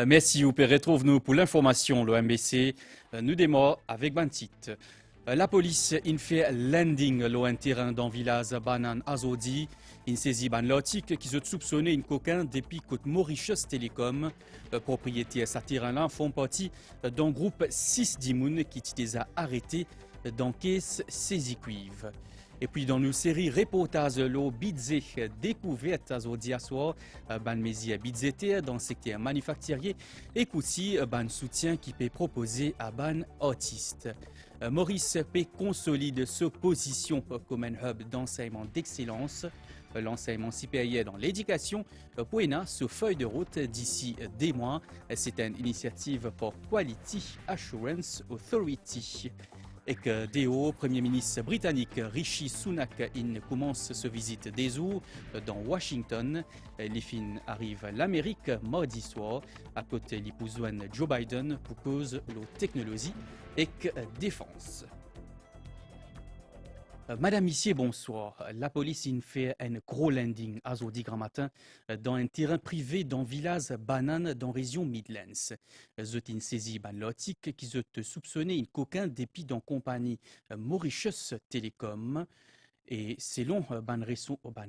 Merci, vous retrouve-nous pour l'information, le MBC. Nous démarrons avec Bantit. La police a fait landing le terrain dans le village Banan Azodi. Il saisit ban lotique qui se soupçonnait une coquin depuis côte Mauritius Telecom. Propriétaires de ce terrain-là font partie d'un groupe 6 d'Imoun qui les a arrêtés dans caisse saisie cuivre. Et puis dans nos séries reportages lo Bidze découverte aujourd'hui à soir ban mesi Bidzete dans le secteur manufacturier et aussi ban soutien qui peut proposer à ban artistes. Maurice P consolide sa position comme un hub d'enseignement d'excellence. L'enseignement supérieur dans l'éducation pour ce feuille de route d'ici des mois. C'est une initiative pour Quality Assurance Authority. Et que DO, Premier ministre britannique Rishi Sunak commence sa visite des jours dans Washington. Les fins arrivent à l'Amérique mardi soir à côté de l'épouse Joe Biden pour cause de technologie et défense. Madame, Monsieur, bonsoir. La police a fait un gros landing aujourd'hui grand matin dans un terrain privé dans le village Banane dans la région Midlands. Ils ont saisi ban lotique qui ont soupçonné une coquin depuis dans la compagnie Mauritius Telecom. Et selon ban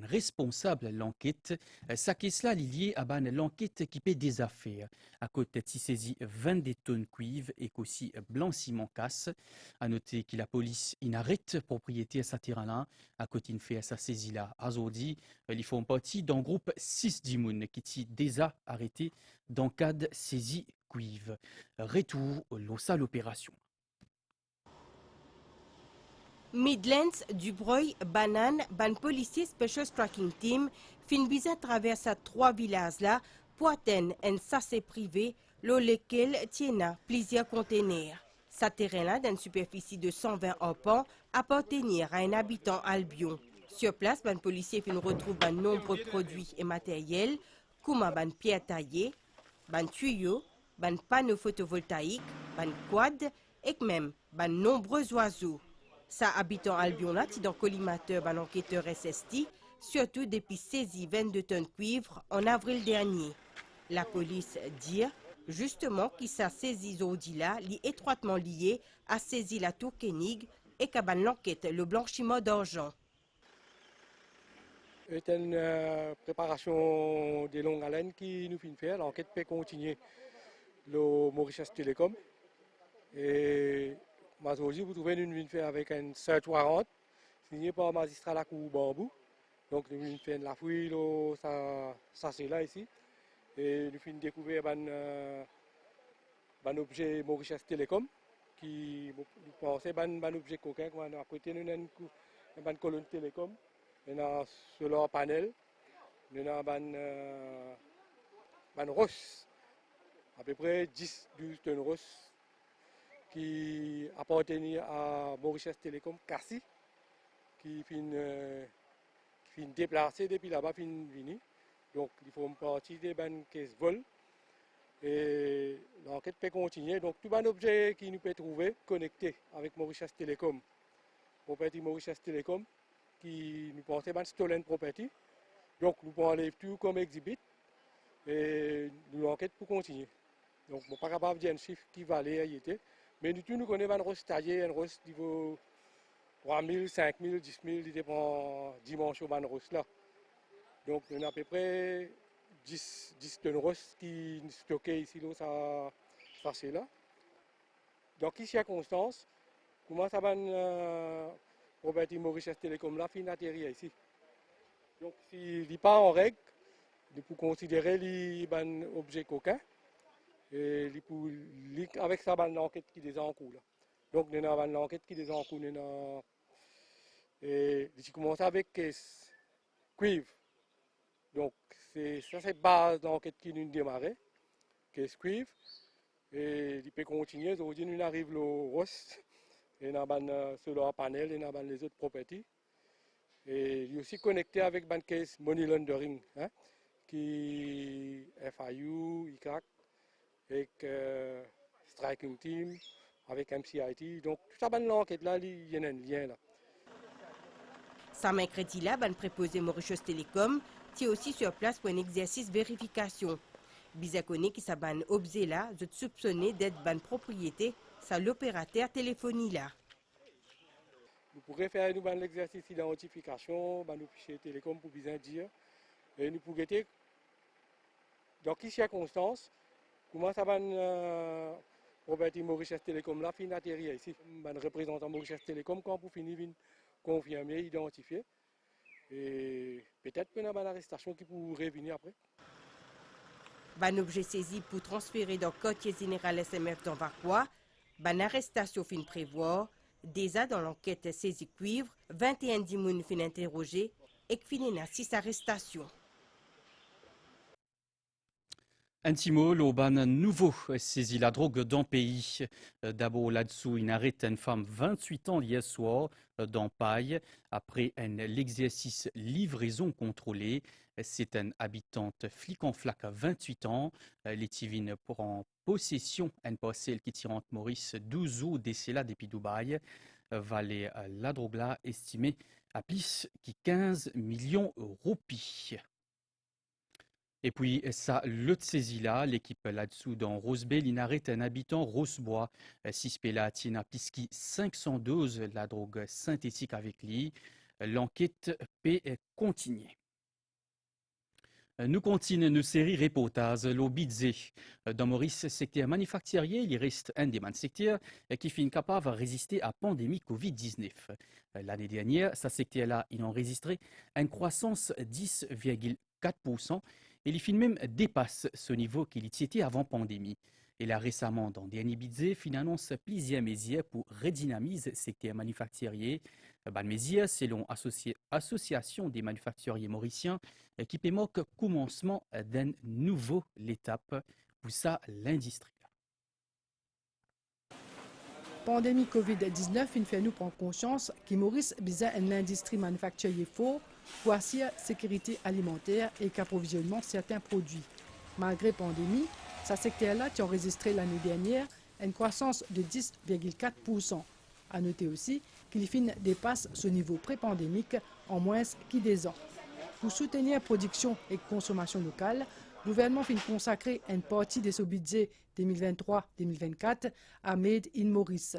responsable de l'enquête, ça caisse là lié à ban l'enquête qui paie des affaires. À côté de saisi 22 tonnes cuivre et aussi blanchiment casse. À noter que la police inarrête propriété à ce terrain-là. À côté de fait sa saisie là aujourd'hui, ils font partie d'un groupe 6 d'Imoun qui est déjà arrêté dans le cadre de saisie cuivre. Retour à l'opération. Midlands, Dubreuil, Banane, ban policier Special Tracking Team fin bise traverse à 3 villages là pour atteindre un sachet privé, lequel tient plusieurs conteneurs. Ce terrain-là, d'une superficie de 120 arpents, appartenait à un habitant albion. Sur place, ban policier fin retrouve ban nombreux produits et matériels, comme ban pierre taillée, ban tuyaux, ban panneaux photovoltaïques, ban quad et même ban nombreux oiseaux. Sa habitant Albion là, dans collimateur ban enquêteur SST, surtout depuis saisi 22 tonnes cuivre en avril dernier. La police dit justement qu'il s'est saisi aujourd'hui là, étroitement lié à saisi la tour Koenig et qu'à ban l'enquête le blanchiment d'argent. C'est une préparation de longue haleine qui nous fait faire. L'enquête peut continuer le Mauritius Telecom. Et aujourd'hui, vous trouvez une ligne avec un search warrant signé par le magistrat de la Cour Bambou. Donc, nous avons fait la fouille, ça c'est là ici. Et nous avons découvert un objet Mauritius Telecom qui nous pensait un objet coquin. À côté, nous avons une colonne télécom, nous avons un solar panel, nous avons un roche, à peu près 10-12 tonnes roche, qui appartenait à Mauritius Telecom Cassis, qui fin déplacé depuis là-bas, fin venu. Donc, ils font partie des caisses vol. Et l'enquête peut continuer. Donc, tout un objet qui nous peut trouver connecté avec Mauritius Telecom, propriété Mauritius Telecom, qui nous pensait un stolen property. Donc, nous pouvons enlever tout comme exhibit et l'enquête peut continuer. Donc, je ne suis pas capable de dire un chiffre qui valait y était. Mais nous connaissons un roche taillé, un roche qui vaut 3 000, 5 000, 10 000, il dépend dimension de roche là. Donc, on a à peu près 10 tonnes roche qui sont stockées ici, là, ça c'est là. Dans quelles circonstances, comment ça va propriété Mauritius Telecom là, fin atterrir ici. Donc, s'il n'est pas en règle, il faut considérer les objets coquins. Et avec ça, l'enquête qui est en cours. Donc, nous avons l'enquête qui est en cours. Et j'ai commencé avec cuivre. Donc, ça, c'est la base de l'enquête qui nous démarre. Caisse cuivre. Et il peut continuer. Aujourd'hui, nous arrivons au roche. Et nous avons le solar panel et nous avons les autres propriétés. Et il est aussi connecté avec la caisse money laundering, qui est FIU, ICAC. Avec Striking Team, avec MCIT. Donc, tout ça, l'enquête là, il y a un lien là. Ce mercredi là, ban préposé Mauritius Telecom, est aussi sur place pour un exercice de vérification. Bizakone qui s'aban objet là, je soupçonné d'être ban propriété, ça l'opérateur téléphonie là. Nous pourrions faire l'exercice d'identification, nos fichiers télécom pour bien dire, et nous pourrions dire dans quelles circonstances, comment ça va propriété Mauritius Télécom là, fin atterrir ici, un représentant Mauritius Télécom, quand pour finir, confirmer, identifier, et peut-être qu'il y a une arrestation qui pourrait venir après. Ban objet saisi pour transférer dans le quartier général SMF dans Varquois, ban arrestation fin prévoir, déjà dans l'enquête saisie cuivre, 21 dimoun fin interrogé et fin 6 arrestations. Intimo, l'Auban nouveau saisit la drogue dans le pays. D'abord là-dessous, il arrête une femme 28 ans hier soir dans Paille après l'exercice livraison contrôlée. C'est une habitante flic en flac à 28 ans. Les Tivines prend possession d'une parcelle qui tire entre Maurice 12 août décès là depuis Dubaï. Valait la drogue là estimée à plus de 15 millions d'euros. Et puis, ça, l'autre saisie là, l'équipe là-dessous dans Rosebel, il arrête un habitant Rosebois. Sispela tient plus de 512 la drogue synthétique avec lui. L'enquête peut continuer. Nous continuons nos séries reportages, l'Obidze. Dans Maurice, secteur manufacturier, il reste un des secteurs qui finit capable de résister à la pandémie Covid-19. L'année dernière, ce secteur-là, il a enregistré une croissance de 10,4%. Et il même dépasse ce niveau qu'il était avant pandémie. Et là récemment, dans dernier budget, finance plusieurs mesures pour redynamiser le secteur manufacturier. Ban mesures, selon l'association des manufacturiers mauriciens, qui permettent commencement d'une nouvelle étape pour ça l'industrie. Pandémie Covid-19, il fait nous prendre conscience que Maurice besoin une industrie manufacturière forte pour assurer la sécurité alimentaire et l'approvisionnement de certains produits. Malgré la pandémie, ce secteur-là qui a enregistré l'année dernière une croissance de 10,4%. À noter aussi qu'il dépasse ce niveau pré-pandémique en moins que 2 ans. Pour soutenir la production et la consommation locale, le gouvernement consacrer une partie de ce budget 2023-2024 à Made in Maurice.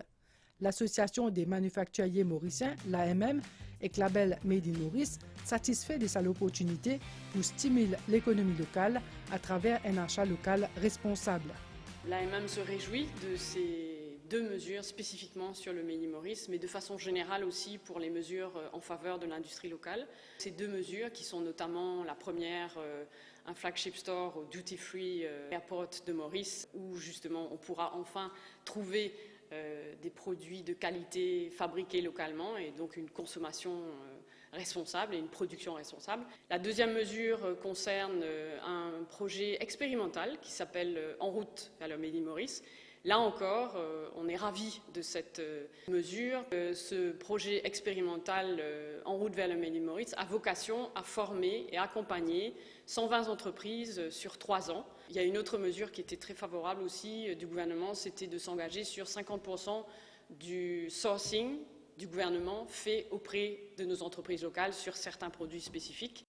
L'Association des manufacturiers mauriciens, l'AMM, et le label Made in Maurice satisfait de cette opportunité pour stimuler l'économie locale à travers un achat local responsable. L'AMM se réjouit de ces 2 mesures spécifiquement sur le Made in Maurice, mais de façon générale aussi pour les mesures en faveur de l'industrie locale. Ces 2 mesures qui sont notamment la première, un flagship store au Duty Free Airport de Maurice, où justement on pourra enfin trouver des produits de qualité fabriqués localement et donc une consommation responsable et une production responsable. La deuxième mesure concerne un projet expérimental qui s'appelle En route vers le Made in Maurice. Là encore, on est ravis de cette mesure. Ce projet expérimental En route vers le Made in Maurice a vocation à former et accompagner 120 entreprises sur 3 ans. Il y a une autre mesure qui était très favorable aussi du gouvernement, c'était de s'engager sur 50% du sourcing du gouvernement fait auprès de nos entreprises locales sur certains produits spécifiques.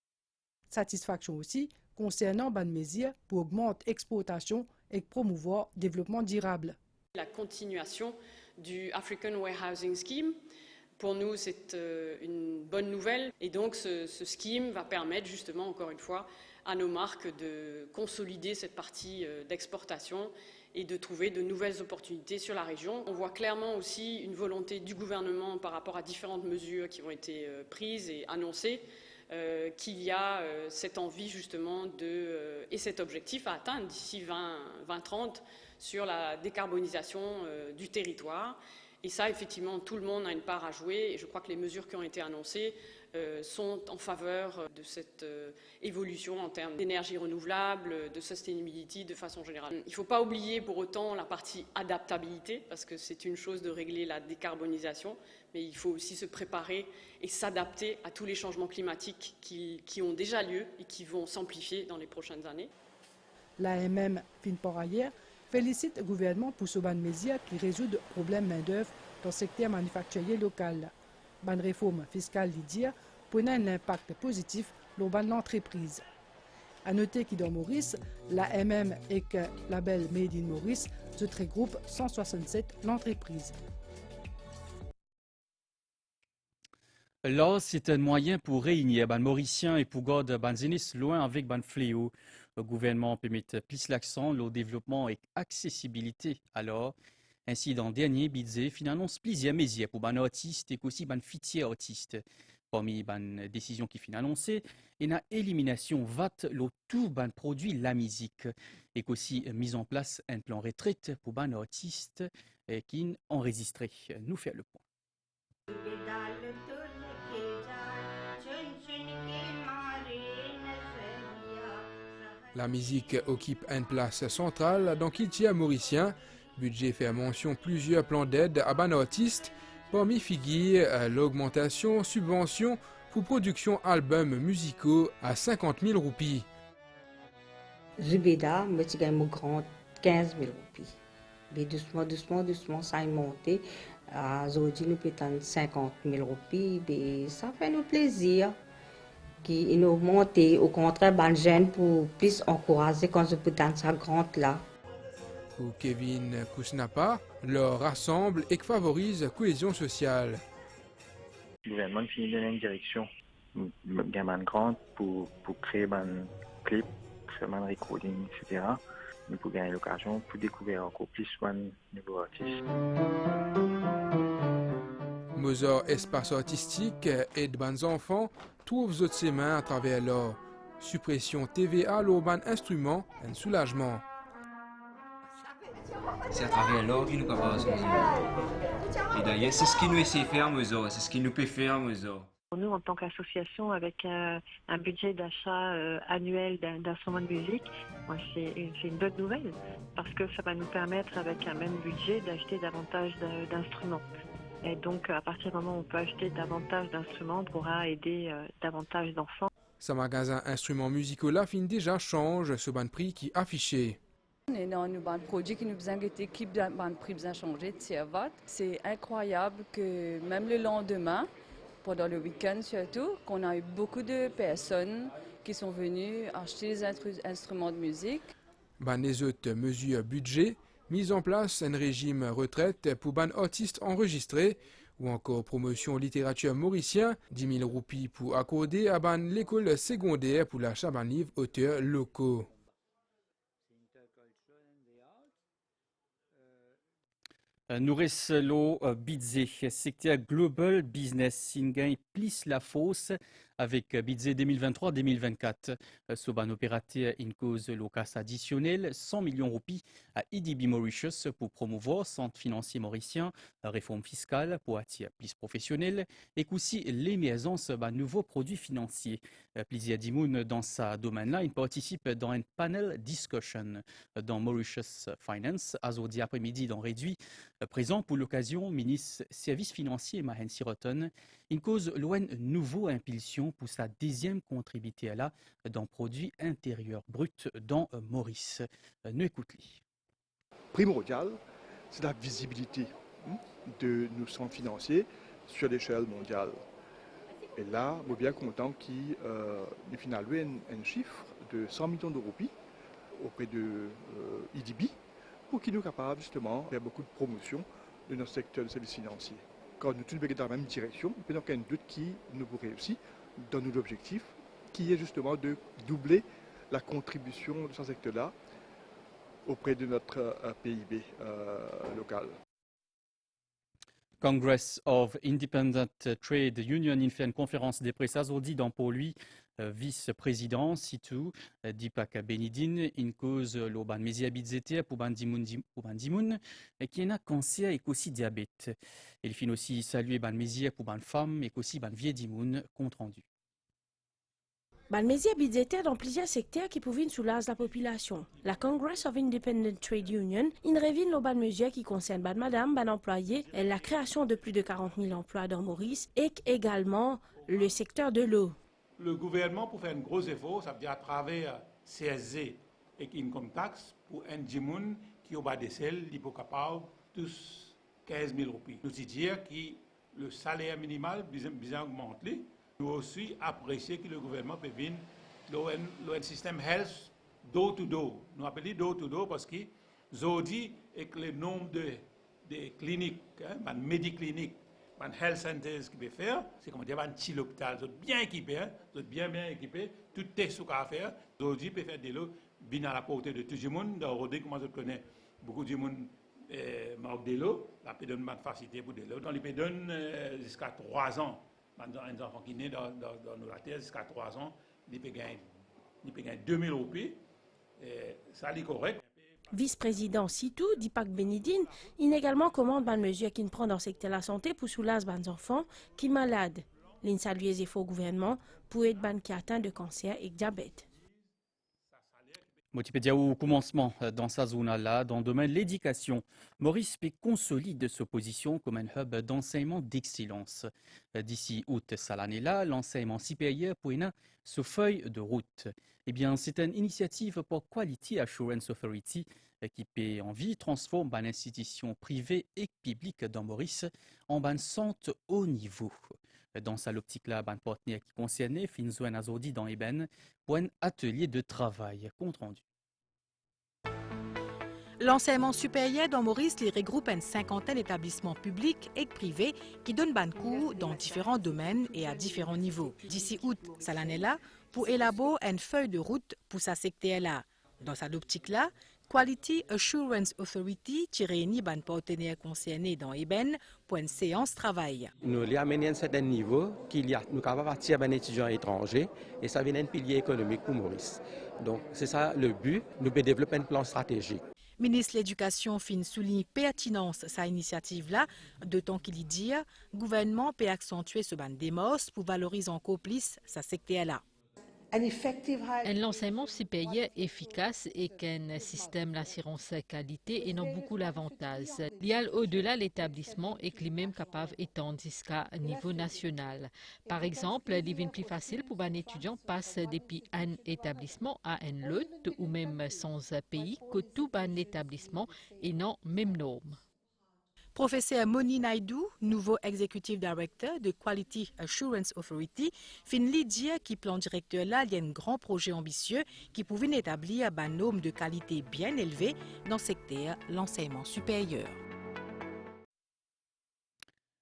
Satisfaction aussi concernant Ban mesures pour augmenter l'exportation et promouvoir le développement durable. La continuation du African Warehousing Scheme, pour nous c'est une bonne nouvelle et donc ce scheme va permettre justement encore une fois à nos marques de consolider cette partie d'exportation et de trouver de nouvelles opportunités sur la région. On voit clairement aussi une volonté du gouvernement par rapport à différentes mesures qui ont été prises et annoncées, qu'il y a cette envie justement et cet objectif à atteindre d'ici 2030 sur la décarbonisation du territoire. Et ça, effectivement, tout le monde a une part à jouer et je crois que les mesures qui ont été annoncées sont en faveur de cette évolution en termes d'énergie renouvelable, de sustainability de façon générale. Il ne faut pas oublier pour autant la partie adaptabilité, parce que c'est une chose de régler la décarbonisation, mais il faut aussi se préparer et s'adapter à tous les changements climatiques qui ont déjà lieu et qui vont s'amplifier dans les prochaines années. L'AMM, par ailleurs, félicite le gouvernement pour ce ban mesure qui résout le problème main-d'œuvre dans le secteur manufacturier local. Ban réforme fiscale pour un impact positif sur l'entreprise. À noter que dans Maurice, la MM et que label Made in Maurice, se regroupe 167 l'entreprise. Là, c'est un moyen pour réunir les Mauriciens et pour garder les zénis loin avec les fléaux. Le gouvernement peut mettre plus l'accent sur le développement et l'accessibilité. Alors, ainsi, dans le dernier budget, finalement, plusieurs mesures pour les artistes et aussi les futurs artistes. Parmi les décisions qui sont annoncées, il y a élimination VAT le tout les produits la musique et aussi mise en place un plan retraite pour les artistes qui ont enregistré. Nous faisons le point. La musique occupe une place centrale dans Kiltia mauricien. Budget fait mention plusieurs plans d'aide à ban artistes, parmi figure l'augmentation subvention pour production albums musicaux à 50 000 roupies. Zubeda, je suis grand 15 000 roupies. Mais doucement, ça a monté. Aujourd'hui, nous payons 50 000 roupies. Mais ça fait nous plaisir. Qui nous monte au contraire, les jeunes pour plus encourager quand je peux dans sa grande là. Pour Kevin Kousnapa, leur rassemble et favorise la cohésion sociale. Le gouvernement finit donner une direction, une grande pour créer un clip, faire un recording, etc. Mais pour gagner l'occasion, pour découvrir encore plus de nouveaux artistes. Mozart Espace Artistique et de bons enfants trouvent d'autres ses mains à travers leur suppression TVA, l'urban instrument, un soulagement. C'est à travers l'or qu'il nous capable de. Et d'ailleurs, c'est ce qui nous essaie de faire, Mozart, c'est ce qui nous peut faire, Mozart. Nous, en tant qu'association, avec un budget d'achat annuel d'instruments de musique, c'est une bonne nouvelle, parce que ça va nous permettre, avec un même budget, d'acheter davantage d'instruments. Et donc, à partir du moment où on peut acheter davantage d'instruments, on pourra aider davantage d'enfants. Ce magasin instruments musicaux là fin déjà change ce ban prix qui affiché. Et dans nos produits qui nous besoin qui prix besoin changer de servat. C'est incroyable que même le lendemain, pendant le week-end surtout, qu'on a eu beaucoup de personnes qui sont venues acheter des instruments de musique. Les autres mesures budget, mise en place un régime retraite pour ban artistes enregistrés ou encore promotion littérature mauricien, 10 000 roupies pour accorder à ban l'école secondaire pour l'achat d'un livre auteurs locaux. Nous restons le budget secteur Global Business in gagne plus la fosse avec budget 2023-2024. Ce ban opérateur une cause locale additionnelle 100 millions de roupies à IDB Mauritius pour promouvoir centre financier mauricien, réforme fiscale pour attirer plus professionnels et aussi l'émergence de nouveaux produits financiers. Plaisir Dimoun dans ce domaine-là, il participe dans un panel discussion dans Mauritius Finance, aujourd'hui après-midi dans Réduit. Présent pour l'occasion, ministre Services financiers Mahen Siroton, une cause loin nouveau impulsion pour sa deuxième contribution là dans produit intérieur brut dans Maurice. Nous écoutons. Primordial, c'est la visibilité de nos centres financiers sur l'échelle mondiale. Et là, je suis bien content qu'il ait finalement un chiffre de 100 millions de roupies auprès de IDB pour qu'il nous capable justement de faire beaucoup de promotion de notre secteur de services financiers. Quand nous tous dans la même direction, il n'y a aucun doute qui nous pourrait aussi dans nos objectifs, qui est justement de doubler la contribution de ce secteur-là auprès de notre PIB local. Congress of Independent Trade Union fait une conférence de presse aujourd'hui dans pour lui vice-président Sitou Dipak Benidine une cause l'oban mésia budgétaire pour Bandimoun qui a cancer et aussi diabète. Il finit aussi saluer ban mésia pour ban femme et aussi ban vieux dimoun compte rendu. Ban mésia budgétaire dans plusieurs secteurs qui pouvaient soulager la population. La Congress of Independent Trade Union, une révine le ban mesures qui concerne ban madame, ban employés, et la création de plus de 40 000 emplois dans Maurice et également le secteur de l'eau. Le gouvernement, pour faire un gros effort, ça veut dire à travers CSG et Income Tax, pour un djimoun qui au bas des selles, il est capable tous 15 000 roupies. Nous disons que le salaire minimal bien augmenté. Nous aussi apprécier que le gouvernement peut venir le système health door to door. Nous appelons door to door parce que aujourd'hui, avec le nombre de cliniques, hein, médicliniques, health centers qui peuvent faire, c'est comme dire un petit hôpital, ils sont bien équipés, bien équipés, tout est sous à faire. Aujourd'hui, ils peuvent faire des lots bien à la portée de tout le monde. Dans Rodé, comment je connais, beaucoup de monde manque des lots, la peut donner une facilité pour des lots. Donc, ils peuvent donner jusqu'à 3 ans. Un enfant qui naît dans nos terres jusqu'à 3 ans, il peut gagner 2000 roupies. Ça, c'est correct. Vice-président Sitou, Dipak Benidine, il également commande une mesure qui prend dans le secteur de la santé pour soulager les enfants qui sont malades. Il salue les efforts du gouvernement pour aider les qui atteints de cancer et de diabète. Multimédia au commencement dans sa zone-là, dans le domaine de l'éducation, Maurice P. consolide sa position comme un hub d'enseignement d'excellence. D'ici août cette année-là, l'enseignement supérieur pour une sa feuille de route. Eh bien, c'est une initiative pour Quality Assurance Authority qui peut en vie transforme une institution privée et publique dans Maurice en un centre haut niveau. Dans sa optique-là, un partenaire qui concernait Finzouen Azodi dans Eben pour un atelier de travail. Compte rendu. L'enseignement supérieur dans Maurice les regroupe une cinquantaine d'établissements publics et privés qui donnent ban cours dans différents domaines et à différents niveaux. D'ici août, cette année-là, pour élaborer une feuille de route pour sa secteur-là. Dans cette optique-là, Quality Assurance Authority qui réunit les partenaires concernés dans Eben pour une séance travail. Nous les amenons à un certain niveau qu'il y a nous capables attirer des étudiants étrangers et ça vient un pilier économique pour Maurice. Donc c'est ça le but, nous pouvons développer un plan stratégique. Ministre de l'Éducation fin souligne pertinence sa initiative-là, d'autant qu'il y dit gouvernement peut accentuer ce ban démos pour valoriser encore plus sa secteur-là. Un enseignement supérieur efficace et qu'un système d'assurance qualité et non beaucoup d'avantages. Il y a au-delà l'établissement et qu'il est même capable d'étendre jusqu'à niveau national. Par exemple, il devient plus facile pour un étudiant passer depuis un établissement à un autre ou même sans pays que tout un établissement et non même norme. Professeur Moni Naidoo, nouveau Executive Director de Quality Assurance Authority, fin dire qui plan directeur là, il y a un grand projet ambitieux qui pouvait établir un norme de qualité bien élevée dans le secteur l'enseignement supérieur.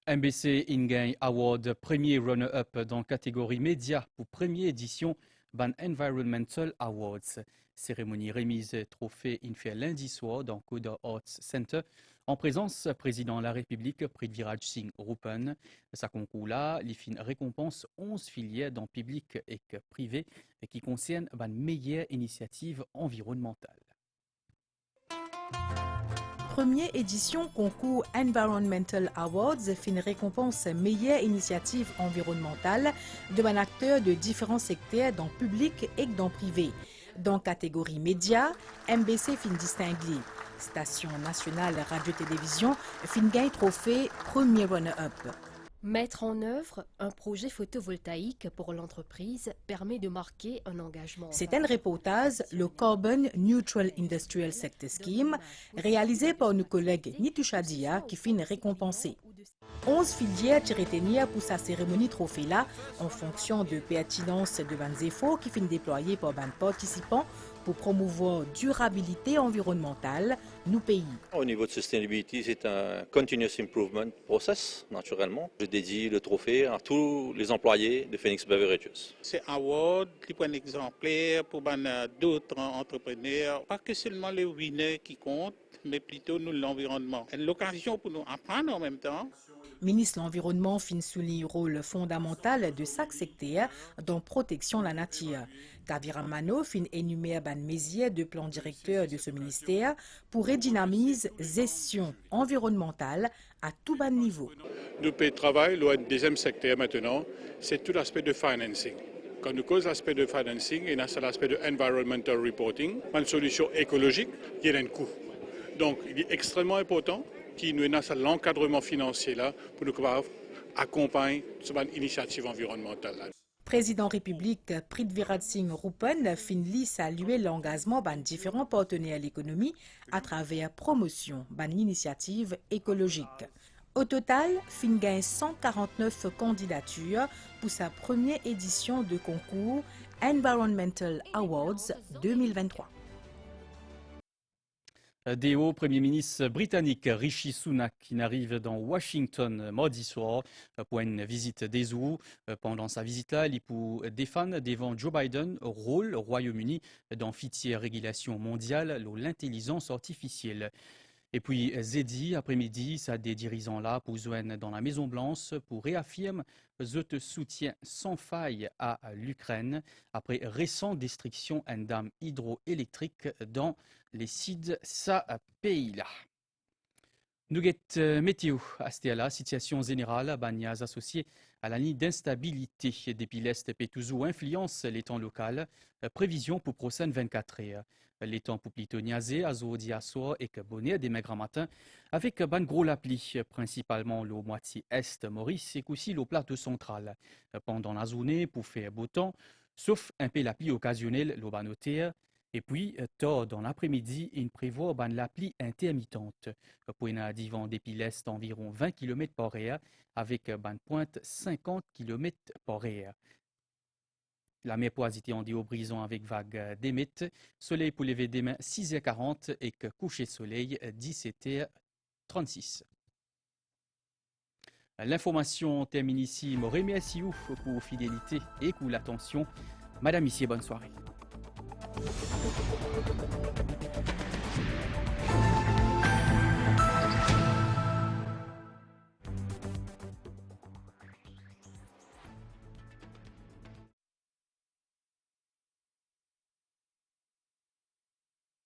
MBC Ingain Award, premier runner-up dans la catégorie média pour première édition ban Environmental Awards. Cérémonie remise trophée fait lundi soir dans Coda Arts Center en présence président de la République Prithviraj Singh Rupan. Sa concours-là, il récompense 11 filières dans public et privé qui concernent la meilleure initiative environnementale. Première édition concours Environmental Awards fin récompense meilleure initiative environnementale de un acteur de différents secteurs dans public et dans privé. Dans catégorie médias, MBC fin distingué. Station nationale radio-télévision fin gagne trophée premier runner-up. Mettre en œuvre un projet photovoltaïque pour l'entreprise permet de marquer un engagement. C'est un reportage, le Carbon Neutral Industrial Sector Scheme, réalisé par nos collègues Nitusha Dia qui finit récompensé. 11 filières qui retenir pour sa cérémonie trophée-là en fonction de pertinence de bons efforts qui finit déployés par les participants pour promouvoir durabilité environnementale nos pays. Au niveau de sustainability, c'est un continuous improvement process, naturellement. Je dédie le trophée à tous les employés de Phoenix Beverages. C'est un award qui est un exemplaire pour d'autres entrepreneurs. Pas que seulement les winners qui comptent, mais plutôt nous l'environnement. C'est l'occasion pour nous apprendre en même temps. Ministre de l'Environnement fin souligne le rôle fondamental de chaque secteur dans la protection de la nature. Kavira Mano fin énumère ban mesures de plan directeur de ce ministère pour redynamiser gestion environnementale à tout bas niveau. Nous pouvons travailler le deuxième secteur maintenant, c'est tout l'aspect de financing. Quand nous causons l'aspect de financing, il y a l'aspect de environmental reporting, une solution écologique, il y a un coût. Donc il est extrêmement important qui nous a l'encadrement financier là pour nous accompagner cette initiative environnementale. Président République Prithviraj Singh Rupan finit saluer l'engagement de différents partenaires de l'économie à travers promotion d'une initiative écologique. Au total, fin gagne 149 candidatures pour sa première édition de concours Environmental Awards 2023. Déo, Premier ministre britannique Rishi Sunak, qui n'arrive dans Washington mardi soir pour une visite des eaux. Pendant sa visite-là, il peut défendre devant Joe Biden rôle au Royaume-Uni dans fitière régulation mondiale de l'intelligence artificielle. Et puis, jeudi après-midi, ça des dirigeants-là pour joindre dans la Maison-Blanche pour réaffirmer leur soutien sans faille à l'Ukraine après récente destruction d'une dame hydroélectrique dans les sites sa pays-là. Nous avons météo à la situation générale, banias associée à la ligne d'instabilité depuis l'Est peut toujours influence les temps locaux. Prévision pour prochaines 24 heures. Les temps pour plutôt niaser, azodi assoir et que bonnet demain grand matin avec ban gros la pluie, principalement le moitié est Maurice et aussi le plateau central. Pendant la journée pour faire beau temps, sauf un peu la pluie occasionnelle, le banotaire. Et puis, tard dans l'après-midi, il prévoit la pluie intermittente. Pour un divan depuis l'est environ 20 km par heure, avec pointe 50 km par heure. La mer poisité en au brisant avec vague d'émette. Soleil pour lever demain 6h40 et que coucher de soleil 17h36. L'information termine ici. Je remercie pour fidélité et pour l'attention. Madame, ici, bonne soirée.